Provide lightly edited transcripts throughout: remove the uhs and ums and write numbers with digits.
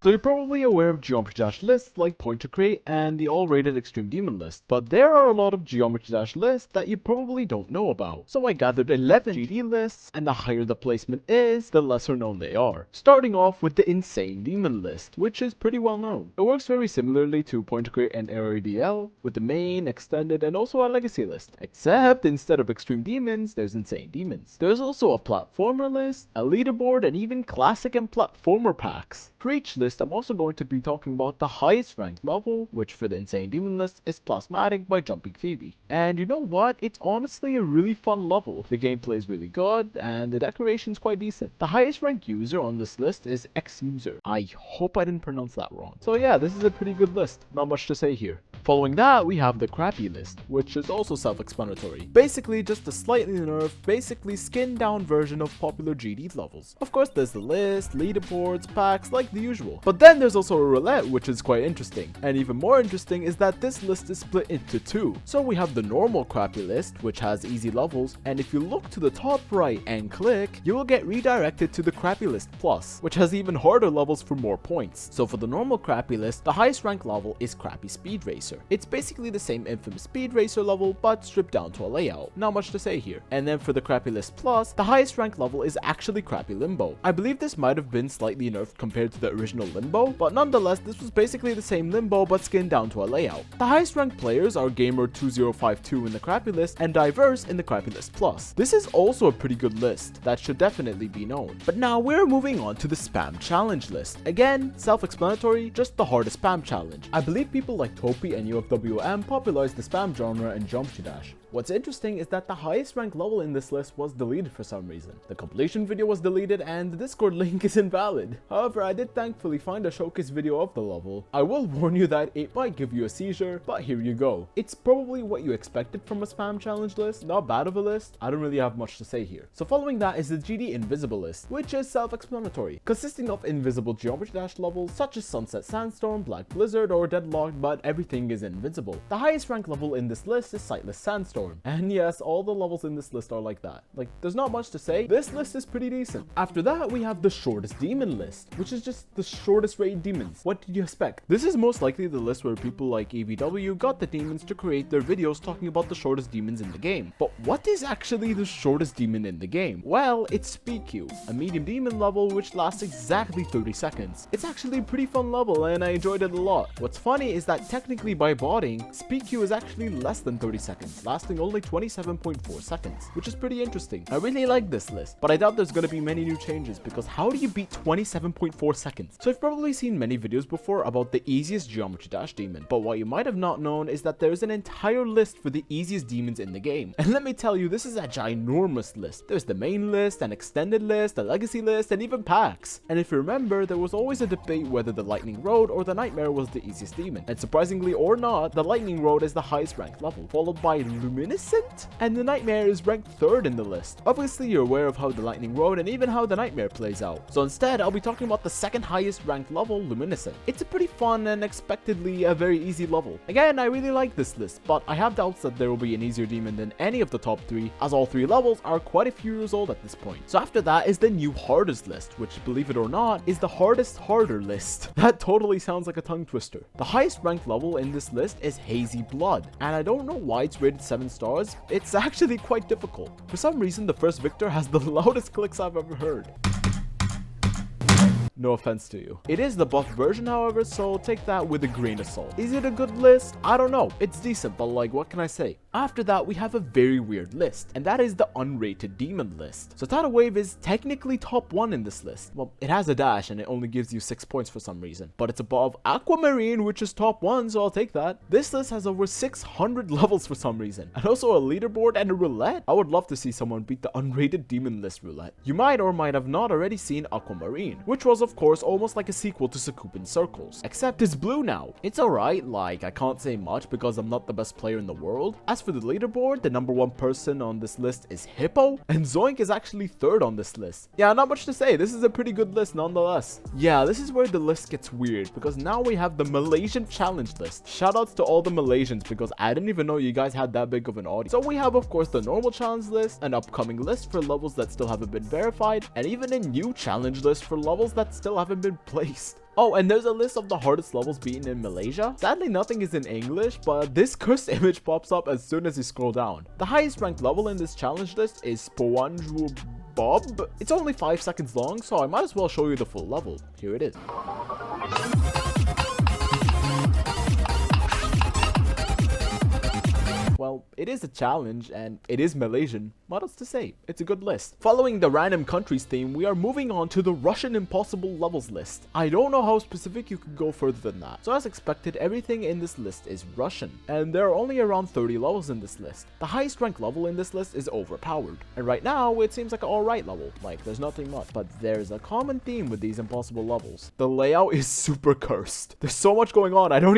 So you're probably aware of Geometry Dash lists like Point to Create and the all-rated Extreme Demon list, but there are a lot of Geometry Dash lists that you probably don't know about. So I gathered 11 GD lists, and the higher the placement is, the lesser known they are. Starting off with the Insane Demon list, which is pretty well known. It works very similarly to Point to Create and ARDL, with the main, extended, and also a legacy list. Except instead of Extreme Demons, there's Insane Demons. There's also a platformer list, a leaderboard, and even classic and platformer packs. For each list, I'm also going to be talking about the highest ranked level, which for the Insane Demon list is Plasmatic by Jumping Phoebe. And you know what? It's honestly a really fun level. The gameplay is really good, and the decoration's quite decent. The highest ranked user on this list is X-User. I hope I didn't pronounce that wrong. So yeah, this is a pretty good list. Not much to say here. Following that, we have the Crappy list, which is also self-explanatory. Basically, just a slightly nerfed, basically skinned-down version of popular GD levels. Of course, there's the list, leaderboards, packs, like the usual. But then there's also a roulette, which is quite interesting. And even more interesting is that this list is split into two. So we have the normal Crappy list, which has easy levels, and if you look to the top right and click, you will get redirected to the Crappy list Plus, which has even harder levels for more points. So for the normal Crappy list, the highest rank level is Crappy Speed Racer. It's basically the same infamous Speed Racer level, but stripped down to a layout. Not much to say here. And then for the Crappy List Plus, the highest rank level is actually Crappy Limbo. I believe this might have been slightly nerfed compared to the original Limbo, but nonetheless, this was basically the same Limbo but skinned down to a layout. The highest ranked players are Gamer2052 in the Crappy List and Diverse in the Crappy List Plus. This is also a pretty good list that should definitely be known. But now we're moving on to the Spam Challenge list. Again, self-explanatory, just the hardest spam challenge. I believe people like Topi and UFWM popularized the spam genre in Geometry Dash. What's interesting is that the highest ranked level in this list was deleted for some reason. The completion video was deleted and the Discord link is invalid. However, I did thankfully find a showcase video of the level. I will warn you that it might give you a seizure, but here you go. It's probably what you expected from a spam challenge list, not bad of a list. I don't really have much to say here. So following that is the GD Invisible list, which is self-explanatory, consisting of invisible Geometry Dash levels such as Sunset Sandstorm, Black Blizzard, or Deadlocked, but everything is invisible. The highest ranked level in this list is Sightless Sandstorm. And yes, all the levels in this list are like that. Like, there's not much to say. This list is pretty decent. After that, we have the Shortest Demon list, which is just the shortest rated demons. What did you expect? This is most likely the list where people like EVW got the demons to create their videos talking about the shortest demons in the game. But what is actually the shortest demon in the game? Well, it's SpeedQ, a medium demon level which lasts exactly 30 seconds. It's actually a pretty fun level and I enjoyed it a lot. What's funny is that technically by botting, SpeedQ is actually less than 30 seconds, lasting only 27.4 seconds, which is pretty interesting. I really like this list, but I doubt there's gonna be many new changes because how do you beat 27.4 seconds? So I've probably seen many videos before about the easiest Geometry Dash demon, but what you might have not known is that there's an entire list for the easiest demons in the game. And let me tell you, this is a ginormous list. There's the main list, an extended list, a legacy list, and even packs. And if you remember, there was always a debate whether the Lightning Road or the Nightmare was the easiest demon. And surprisingly or not, the Lightning Road is the highest ranked level, followed by Luminescent, and the Nightmare is ranked 3rd in the list. Obviously, you're aware of how the Lightning Road and even how the Nightmare plays out. So instead, I'll be talking about the second highest ranked level, Luminescent. It's a pretty fun and expectedly a very easy level. Again, I really like this list, but I have doubts that there will be an easier demon than any of the top 3, as all 3 levels are quite a few years old at this point. So after that is the new hardest list, which, believe it or not, is the hardest harder list. That totally sounds like a tongue twister. The highest ranked level in this list is Hazy Blood, and I don't know why it's rated 7 stars. It's actually quite difficult. For some reason, the first victor has the loudest clicks I've ever heard. No offense to you. It is the buff version, however, so take that with a grain of salt. Is it a good list? I don't know. It's decent, but like, what can I say? After that, we have a very weird list, and that is the Unrated Demon list. So Tidal Wave is technically top 1 in this list. Well, it has a dash, and it only gives you 6 points for some reason. But it's above Aquamarine, which is top 1, so I'll take that. This list has over 600 levels for some reason, and also a leaderboard and a roulette. I would love to see someone beat the Unrated Demon list roulette. You might or might have not already seen Aquamarine, which was of course almost like a sequel to Sakupin Circles, except it's blue now. It's alright, like I can't say much because I'm not the best player in the world. As for the leaderboard, the number 1 person on this list is Hippo, and Zoink is actually 3rd on this list. Yeah, not much to say, this is a pretty good list nonetheless. Yeah, this is where the list gets weird, because now we have the Malaysian challenge list. Shoutouts to all the Malaysians, because I didn't even know you guys had that big of an audience. So we have of course the normal challenge list, an upcoming list for levels that still haven't been verified, and even a new challenge list for levels that still haven't been placed. Oh, and there's a list of the hardest levels beaten in Malaysia. Sadly, nothing is in English, but this cursed image pops up as soon as you scroll down. The highest ranked level in this challenge list is SpongeBob. It's only 5 seconds long, so I might as well show you the full level. Here it is. Well, it is a challenge, and it is Malaysian. What else to say? It's a good list. Following the random countries theme, we are moving on to the Russian impossible levels list. I don't know how specific you could go further than that. So as expected, everything in this list is Russian, and there are only around 30 levels in this list. The highest ranked level in this list is overpowered, and right now it seems like an alright level, like there's nothing much. But there's a common theme with these impossible levels. The layout is super cursed. There's so much going on, I don't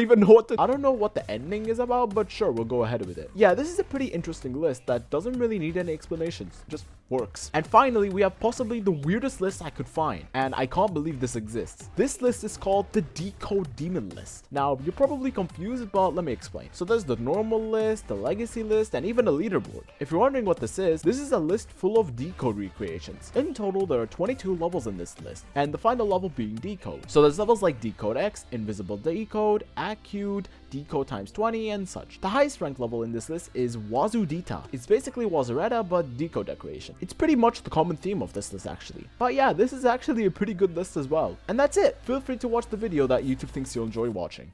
know what the ending is about, but sure, we'll go ahead with it. Yeah, this is a pretty interesting list that doesn't really need any explanations, just works. And finally, we have possibly the weirdest list I could find, and I can't believe this exists. This list is called the Decode Demon List. Now, you're probably confused, but let me explain. So there's the normal list, the legacy list, and even a leaderboard. If you're wondering what this is a list full of decode recreations. In total, there are 22 levels in this list, and the final level being Decode. So there's levels like Decode X, Invisible Decode, Acute, Decode times 20, and such. The highest ranked level in this list is Wazudita. It's basically Wazureta, but decode decoration. It's pretty much the common theme of this list actually. But yeah, this is actually a pretty good list as well. And that's it. Feel free to watch the video that YouTube thinks you'll enjoy watching.